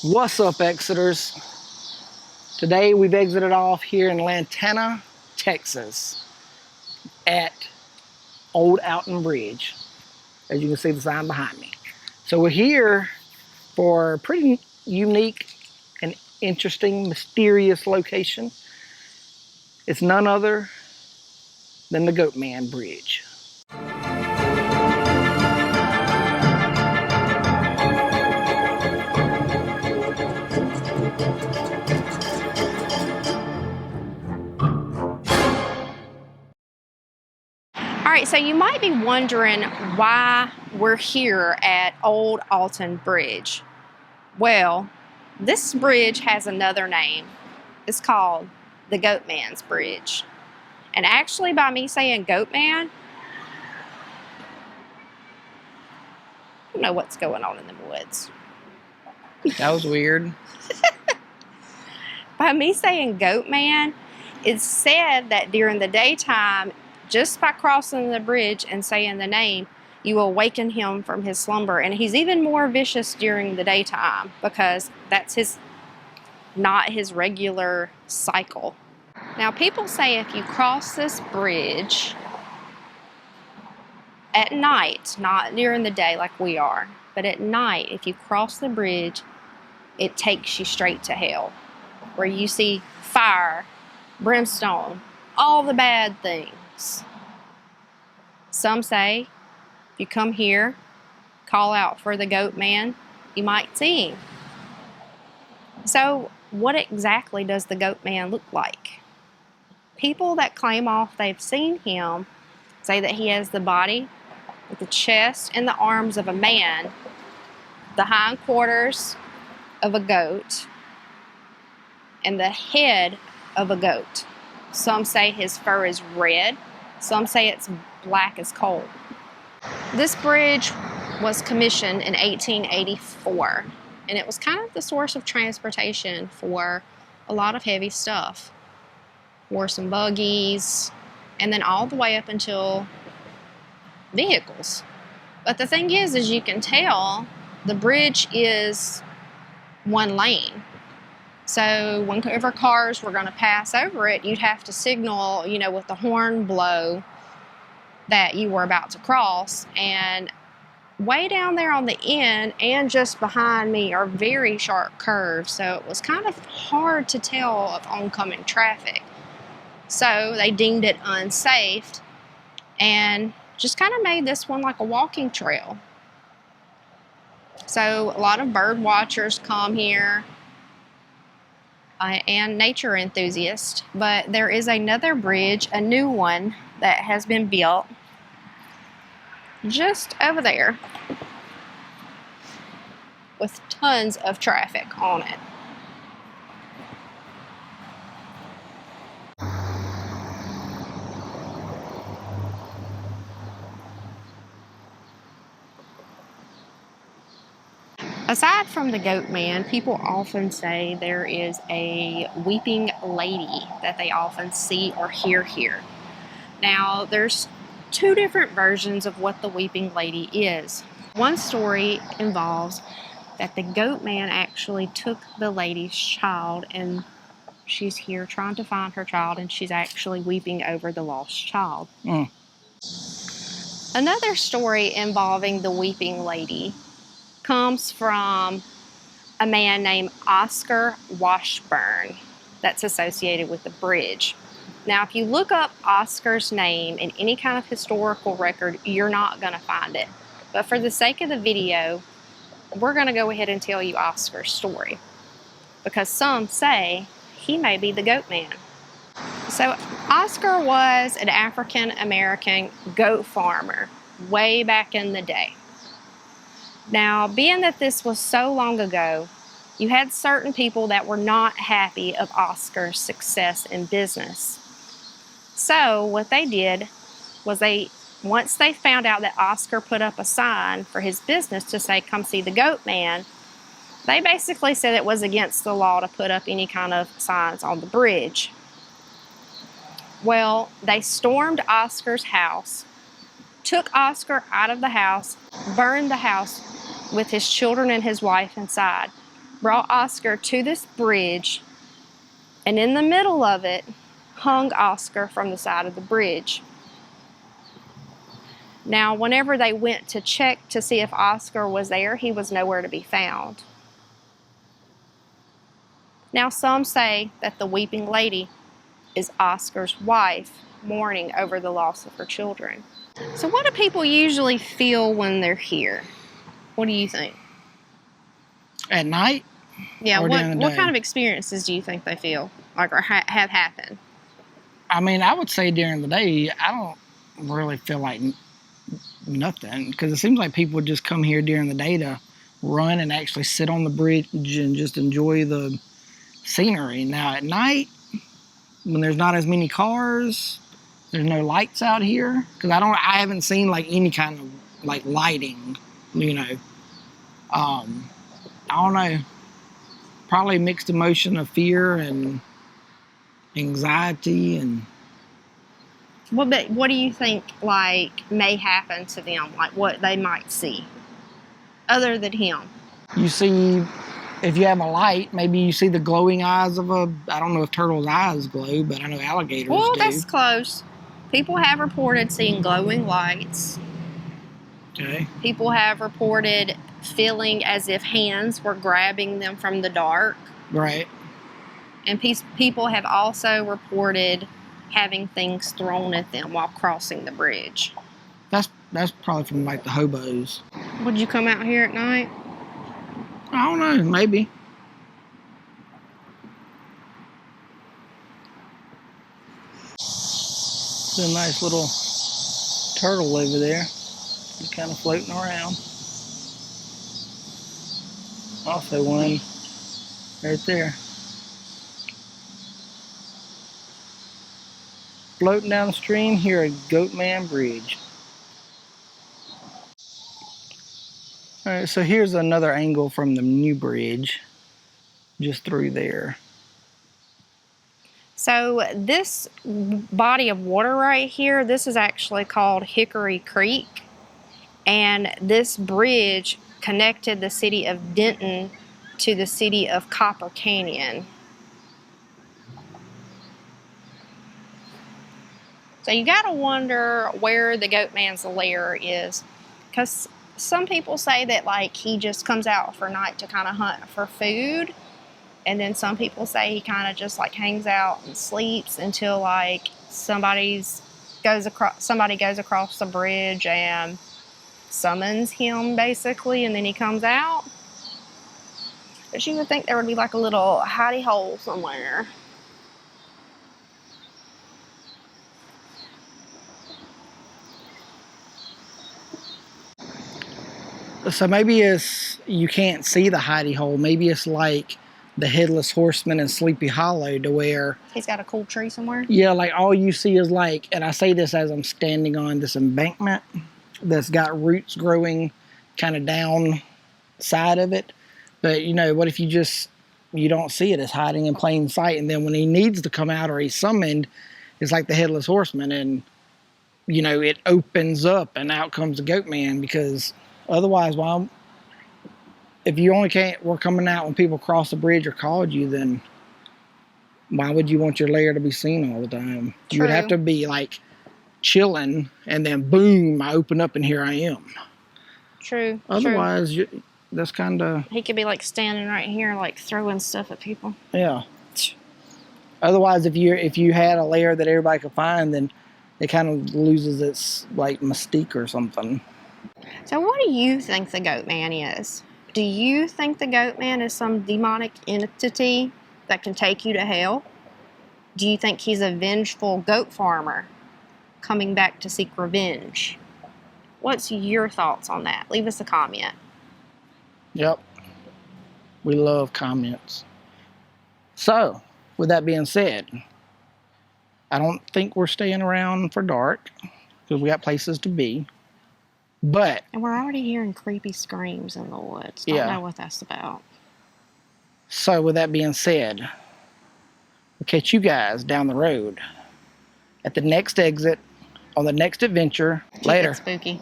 What's up, Exiters? Today we've exited off here in Lantana, Texas at Old Goatman Bridge. As you can see the sign behind me. So we're here for a pretty unique and interesting, mysterious location. It's none other than the Goatman Bridge. All right, so you might be wondering why we're here at Old Goatman Bridge. Well, this bridge has another name. It's called the Goatman's Bridge. And actually, by me saying Goatman, I don't know what's going on in the woods. That was weird. By me saying Goatman, it's said that during the daytime, just by crossing the bridge and saying the name, you awaken him from his slumber. And he's even more vicious during the daytime because that's not his regular cycle. Now, people say if you cross this bridge at night, not during the day like we are, but at night, if you cross the bridge, it takes you straight to hell, where you see fire, brimstone, all the bad things. Some say if you come here, call out for the Goatman, you might see him. So what exactly does the Goatman look like? People that claim off they've seen him say that he has the body with the chest and the arms of a man, the hindquarters of a goat, and the head of a goat. Some say his fur is red. Some say it's black as coal. This bridge was commissioned in 1884, and it was kind of the source of transportation for a lot of heavy stuff. Horse and buggies, and then all the way up until vehicles. But the thing is, as you can tell, the bridge is one lane. So whenever cars were going to pass over it, you'd have to signal, with the horn blow that you were about to cross. And way down there on the end and just behind me are very sharp curves. So it was kind of hard to tell of oncoming traffic. So they deemed it unsafe and just kind of made this one like a walking trail. So a lot of bird watchers come here and nature enthusiasts. But there is another bridge, a new one, that has been built just over there with tons of traffic on it. Aside from the Goatman, people often say there is a weeping lady that they often see or hear here. Now, there's two different versions of what the weeping lady is. One story involves that the Goatman actually took the lady's child, and she's here trying to find her child, and she's actually weeping over the lost child. Another story involving the weeping lady comes from a man named Oscar Washburn that's associated with the bridge. Now, if you look up Oscar's name in any kind of historical record, you're not going to find it. But for the sake of the video, we're going to go ahead and tell you Oscar's story, because some say he may be the Goatman. So Oscar was an African-American goat farmer way back in the day. Now, being that this was so long ago, you had certain people that were not happy of Oscar's success in business. So what they did was once they found out that Oscar put up a sign for his business to say, "Come see the Goatman," they basically said it was against the law to put up any kind of signs on the bridge. Well, they stormed Oscar's house, took Oscar out of the house, burned the house with his children and his wife inside, brought Oscar to this bridge, and in the middle of it hung Oscar from the side of the bridge. Now, whenever they went to check to see if Oscar was there, he was nowhere to be found. Now, some say that the weeping lady is Oscar's wife, mourning over the loss of her children. So what do people usually feel when they're here? What do you think? At night? Yeah, Or during the what day? kind of experiences do you think they feel like or have happened? I mean, I would say during the day, I don't really feel like nothing, because it seems like people would just come here during the day to run and actually sit on the bridge and just enjoy the scenery. Now at night, when there's not as many cars, there's no lights out here, because I haven't seen like any kind of like lighting, you know. I don't know, probably mixed emotion of fear and anxiety. And But what do you think like may happen to them? Like what they might see other than him? you see, if you have a light, maybe you see the glowing eyes of I don't know if turtles' eyes glow, but I know alligators Well, do. that's close. People have reported seeing glowing lights. Okay. People have reported feeling as if hands were grabbing them from the dark. Right. And people have also reported having things thrown at them while crossing the bridge. That's probably from like the hobos. Would you come out here at night? I don't know, maybe. It's a nice little turtle over there. Just kind of floating around. Also one right there. Floating down the stream here at Goatman Bridge. Alright, so here's another angle from the new bridge. Just through there. So this body of water right here, this is actually called Hickory Creek. And this bridge connected the city of Denton to the city of Copper Canyon. So you gotta wonder where the Goatman's lair is, because some people say that like he just comes out for night to kind of hunt for food, and then some people say he kind of just like hangs out and sleeps until like somebody goes across the bridge and summons him basically, and then he comes out. But you would think there would be like a little hidey hole somewhere. So maybe you can't see the hidey hole. Maybe it's like the Headless Horseman in Sleepy Hollow, to where He's got a cool tree somewhere. yeah, like all you see is like, and I say this as I'm standing on this embankment that's got roots growing kind of down side of it. But you know, what if you don't see it? It's hiding in plain sight, and then when he needs to come out or he's summoned, it's like the Headless Horseman, and you know, it opens up and out comes the Goatman. Because otherwise, if you only were coming out when people cross the bridge or called you, then why would you want your lair to be seen all the time? True. You would have to be like chilling, and then boom, I open up and here I am. True. Otherwise, that's kind of... He could be like standing right here, like throwing stuff at people. Yeah. Otherwise, if you had a lair that everybody could find, then it kind of loses its like mystique or something. So what do you think the Goatman is? Do you think the Goatman is some demonic entity that can take you to hell? Do you think he's a vengeful goat farmer coming back to seek revenge? What's your thoughts on that? Leave us a comment. Yep. We love comments. So, with that being said, I don't think we're staying around for dark, because we got places to be. But... And we're already hearing creepy screams in the woods. Don't know what that's about. So, with that being said, we'll catch you guys down the road at the next exit on the next adventure. Keep later. it spooky.